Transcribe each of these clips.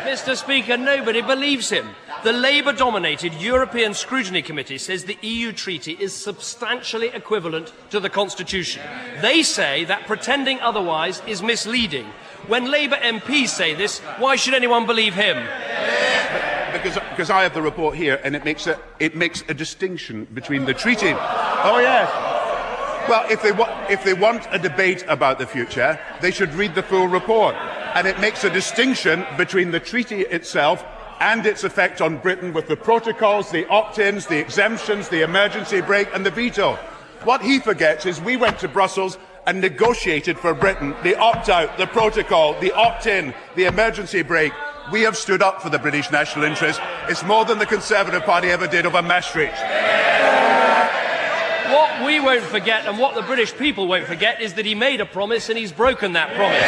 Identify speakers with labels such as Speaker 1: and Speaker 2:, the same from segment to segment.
Speaker 1: Mr. Speaker, nobody believes him. The Labour-dominated European Scrutiny Committee says the EU treaty is substantially equivalent to the Constitution. They say that pretending otherwise is misleading. When Labour MPs say this, why should anyone believe him?
Speaker 2: Because I have the report here, and it makes a distinction between the treaty. Oh yes. Well, if they want a debate about the future, they should read the full report, and it makes a distinction between the treaty itself and its effect on Britain, with the protocols, the opt-ins, the exemptions, the emergency brake, and the veto. What he forgets is we went to Brussels and negotiated for Britain the opt-out, the protocol, the opt-in, the emergency brake. We have stood up for the British national interest. It's more than the Conservative Party ever did over Maastricht.
Speaker 1: What we won't forget, and what the British people won't forget, is that he made a promise and he's broken that promise.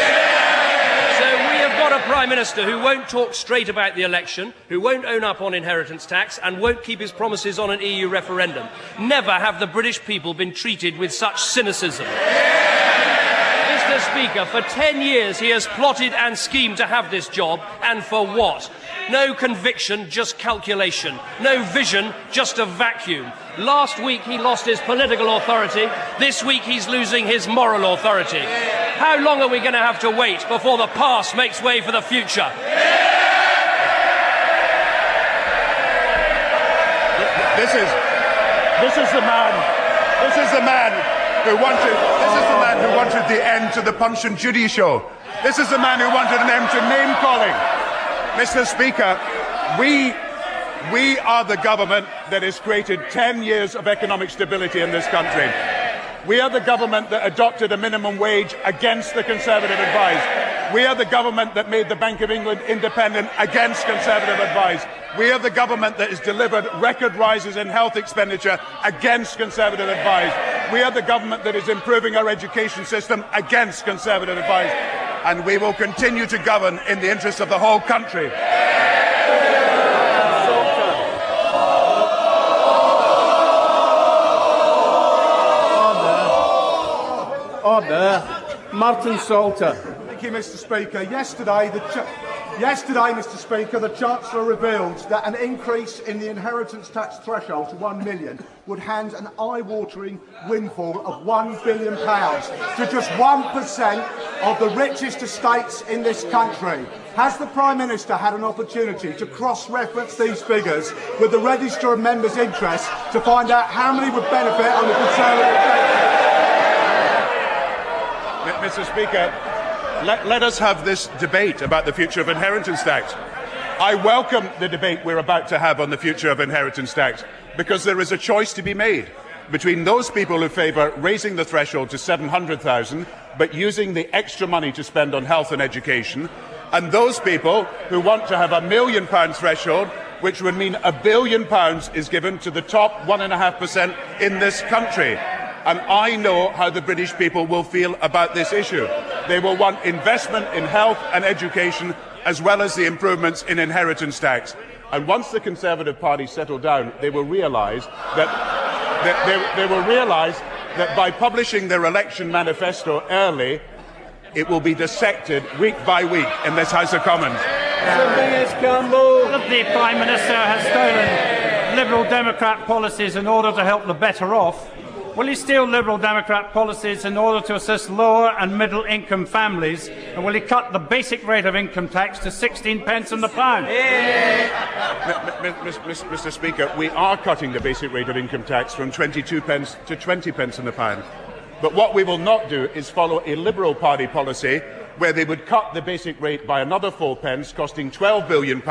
Speaker 1: So we have got a Prime Minister who won't talk straight about the election, who won't own up on inheritance tax, and won't keep his promises on an EU referendum. Never have the British people been treated with such cynicism. Mr. Speaker, for 10 years he has plotted and schemed to have this job, and for what? No conviction, just calculation. No vision, just a vacuum. Last week he lost his political authority. This week he's losing his moral authority. How long are we going to have to wait before the past makes way for the future?
Speaker 2: This is the man who wanted the end to the Punch and Judy show. This is the man who wanted an end to name calling. Mr. Speaker, we are the government that has created 10 years of economic stability in this country. We are the government that adopted a minimum wage against the Conservative advice. We are the government that made the Bank of England independent against Conservative advice. We are the government that has delivered record rises in health expenditure against Conservative advice. We are the government that is improving our education system against Conservative advice. And we will continue to govern in the interests of the whole country.
Speaker 3: Order. Martin Salter.
Speaker 4: Thank you, Mr. Speaker. Yesterday, Mr. Speaker, the Chancellor revealed that an increase in the inheritance tax threshold to £1 million would hand an eye-watering windfall of £1 billion to just 1% of the richest estates in this country. Has the Prime Minister had an opportunity to cross-reference these figures with the Register of Members' Interests to find out how many would benefit on the Conservative?
Speaker 2: Mr. Speaker, let us have this debate about the future of inheritance tax. I welcome the debate we're about to have on the future of inheritance tax, because there is a choice to be made between those people who favour raising the threshold to 700,000 but using the extra money to spend on health and education, and those people who want to have a £1 million threshold, which would mean £1 billion is given to the top 1.5% in this country. And I know how the British people will feel about this issue. They will want investment in health and education, as well as the improvements in inheritance tax. And once the Conservative Party settle down, they will realise that by publishing their election manifesto early, it will be dissected week by week in this House of Commons.
Speaker 5: The Prime Minister has stolen Liberal Democrat policies in order to help the better off. Will he steal Liberal Democrat policies in order to assist lower and middle income families? And will he cut the basic rate of income tax to 16 pence on the pound?
Speaker 2: Mr. Speaker, we are cutting the basic rate of income tax from 22 pence to 20 pence on the pound. But what we will not do is follow a Liberal Party policy where they would cut the basic rate by another 4 pence, costing £12 billion,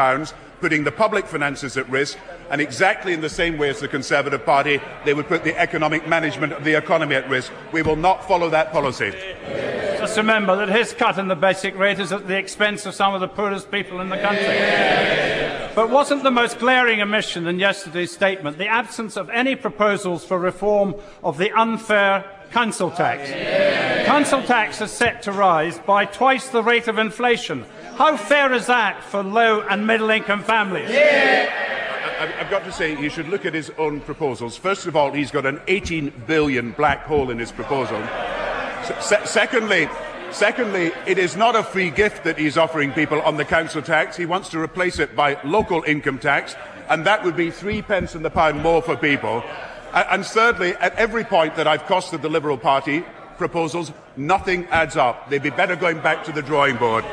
Speaker 2: putting the public finances at risk, and exactly in the same way as the Conservative Party, they would put the economic management of the economy at risk. We will not follow that policy.
Speaker 5: Just remember that his cut in the basic rate is at the expense of some of the poorest people in the country. But wasn't the most glaring omission in yesterday's statement the absence of any proposals for reform of the unfair council tax? Council tax is set to rise by twice the rate of inflation. How fair is that for low and middle income families?
Speaker 2: I've got to say, you should look at his own proposals. First of all, he's got an 18 billion black hole in his proposal. Secondly, Secondly, it is not a free gift that he's offering people on the council tax. He wants to replace it by local income tax, and that would be 3 pence in the pound more for people. And thirdly, at every point that I've costed the Liberal Party proposals, nothing adds up. They'd be better going back to the drawing board.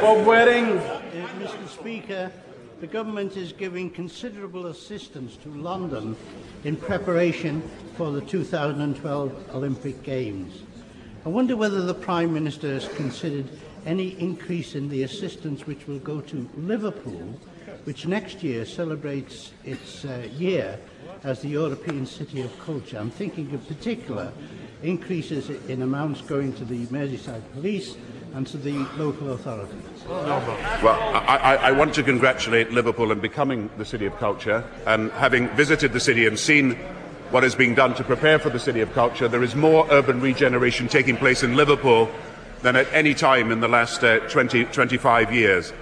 Speaker 3: Bob Waring.
Speaker 6: Mr. Speaker, the government is giving considerable assistance to London in preparation for the 2012 Olympic Games. I wonder whether the Prime Minister has considered any increase in the assistance which will go to Liverpool, which next year celebrates its year as the European City of Culture. I'm thinking in particular increases in amounts going to the Merseyside Police and to the local authorities.
Speaker 2: Well, I want to congratulate Liverpool on becoming the City of Culture, and having visited the city and seen what is being done to prepare for the City of Culture, there is more urban regeneration taking place in Liverpool than at any time in the last 25 years.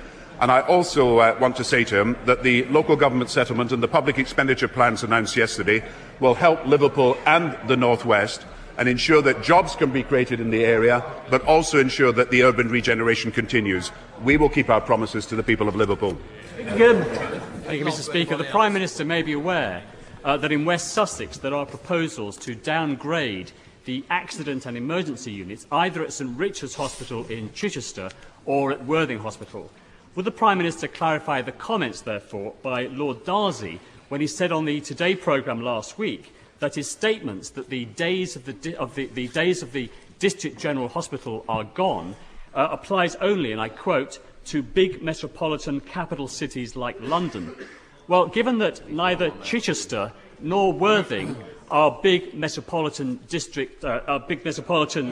Speaker 2: And I also want to say to him that the local government settlement and the public expenditure plans announced yesterday will help Liverpool and the North West and ensure that jobs can be created in the area, but also ensure that the urban regeneration continues. We will keep our promises to the people of Liverpool.
Speaker 7: Thank you, Mr. Speaker. The Prime Minister may be aware that in West Sussex there are proposals to downgrade the accident and emergency units either at St Richard's Hospital in Chichester or at Worthing Hospital. Would the Prime Minister clarify the comments, therefore, by Lord Darcy when he said on the Today programme last week that his statements that the days of the District General Hospital are gone applies only, and I quote, to big metropolitan capital cities like London? Well, given that neither Chichester nor Worthing are big metropolitan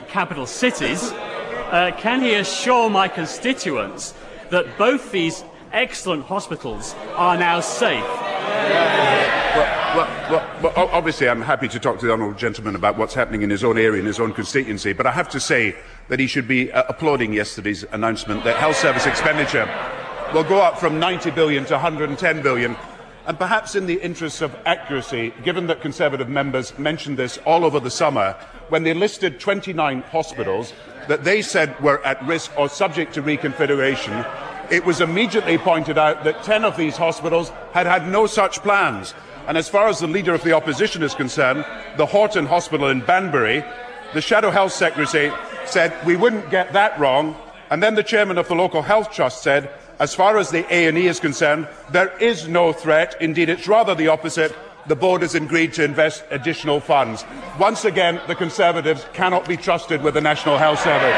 Speaker 7: capital cities, can he assure my constituents that both these excellent hospitals are now safe?
Speaker 2: Well, obviously I'm happy to talk to the honourable gentleman about what's happening in his own area, in his own constituency, but I have to say that he should be applauding yesterday's announcement that health service expenditure will go up from 90 billion to 110 billion. And perhaps in the interests of accuracy, given that Conservative members mentioned this all over the summer, when they listed 29 hospitals that they said were at risk or subject to reconfiguration, it was immediately pointed out that 10 of these hospitals had had no such plans. And as far as the Leader of the Opposition is concerned, the Horton Hospital in Banbury, the Shadow Health Secretary said we wouldn't get that wrong, and then the Chairman of the local health trust said, as far as the A&E is concerned, there is no threat. Indeed, it's rather the opposite. The board has agreed to invest additional funds. Once again, the Conservatives cannot be trusted with the National Health Service.